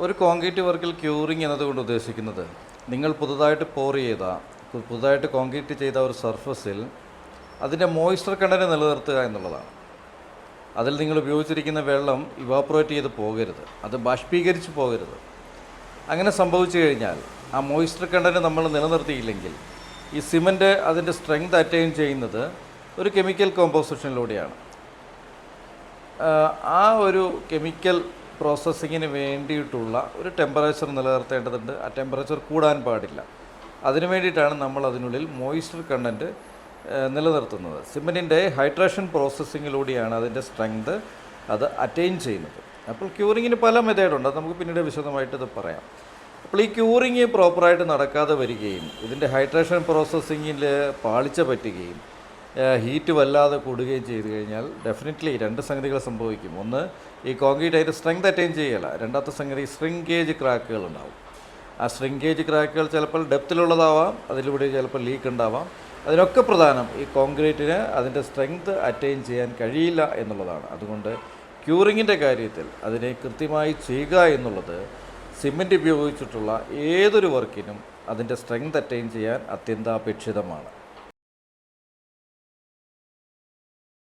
ഒരു കോൺക്രീറ്റ് വർക്കിൽ ക്യൂറിംഗ് എന്നതുകൊണ്ട് ഉദ്ദേശിക്കുന്നത് നിങ്ങൾ പുതുതായിട്ട് കോൺക്രീറ്റ് ചെയ്ത ഒരു സർഫസിൽ അതിൻ്റെ മോയ്സ്ചർ കണ്ടൻറ്റ് നിലനിർത്തുക എന്നുള്ളതാണ്. അതിൽ നിങ്ങൾ ഉപയോഗിച്ചിരിക്കുന്ന വെള്ളം ഇവാപ്പറേറ്റ് ചെയ്ത് പോകരുത്, അത് ബാഷ്പീകരിച്ച് പോകരുത്. അങ്ങനെ സംഭവിച്ചു കഴിഞ്ഞാൽ ആ മോയ്സ്ചർ കണ്ടൻറ്റ് നമ്മൾ നിലനിർത്തിയില്ലെങ്കിൽ ഈ സിമൻറ്റ് അതിൻ്റെ സ്ട്രെങ്ത് അറ്റൈൻ ചെയ്യുന്നത് ഒരു കെമിക്കൽ കോമ്പോസിഷനിലൂടെയാണ്. ആ ഒരു കെമിക്കൽ പ്രോസസ്സിങ്ങിന് വേണ്ടിയിട്ടുള്ള ഒരു ടെമ്പറേച്ചർ നിലനിർത്തേണ്ടതുണ്ട്. ആ ടെമ്പറേച്ചർ കൂടാൻ പാടില്ല. അതിനു വേണ്ടിയിട്ടാണ് നമ്മൾ അതിനുള്ളിൽ മോയ്സ്ചർ കണ്ടൻറ്റ് നിലനിർത്തുന്നത്. സിമൻറ്റിൻ്റെ ഹൈഡ്രേഷൻ പ്രോസസ്സിങ്ങിലൂടെയാണ് അതിൻ്റെ സ്ട്രെങ്ത് അത് അറ്റൈൻ ചെയ്യുന്നത്. അപ്പോൾ ക്യൂറിങ്ങിന് പല മെത്തേഡുണ്ട്, നമുക്ക് പിന്നീട് വിശദമായിട്ട് ഇത് പറയാം. അപ്പോൾ ഈ ക്യൂറിങ് പ്രോപ്പറായിട്ട് നടക്കാതെ വരികയും ഇതിൻ്റെ ഹൈഡ്രേഷൻ പ്രോസസ്സിങ്ങിൽ പാളിച്ച പറ്റുകയും ഹീറ്റ് വല്ലാതെ കൂടുകയും ചെയ്തു കഴിഞ്ഞാൽ ഡെഫിനറ്റ്ലി രണ്ട് സംഗതികൾ സംഭവിക്കും. ഒന്ന്, ഈ കോൺക്രീറ്റ് അതിൻ്റെ സ്ട്രെങ്ത് അറ്റൈൻ ചെയ്യുകയില്ല. രണ്ടാമത്തെ സംഗതി ശ്രിങ്കേജ് ക്രാക്കുകൾ ഉണ്ടാവും. ആ ശ്രിങ്കേജ് ക്രാക്കുകൾ ചിലപ്പോൾ ഡെപ്തിലുള്ളതാവാം, അതിലൂടെ ചിലപ്പോൾ ലീക്ക് ഉണ്ടാവാം. അതിനൊക്കെ പ്രധാനം ഈ കോൺക്രീറ്റിന് അതിൻ്റെ സ്ട്രെങ്ത് അറ്റൈൻ ചെയ്യാൻ കഴിയില്ല എന്നുള്ളതാണ്. അതുകൊണ്ട് ക്യൂറിങ്ങിൻ്റെ കാര്യത്തിൽ അതിനെ കൃത്യമായി ചെയ്യുക എന്നുള്ളത് സിമൻറ്റ് ഉപയോഗിച്ചിട്ടുള്ള ഏതൊരു വർക്കിനും അതിൻ്റെ സ്ട്രെങ്ത് അറ്റൈൻ ചെയ്യാൻ അത്യന്താപേക്ഷിതമാണ്.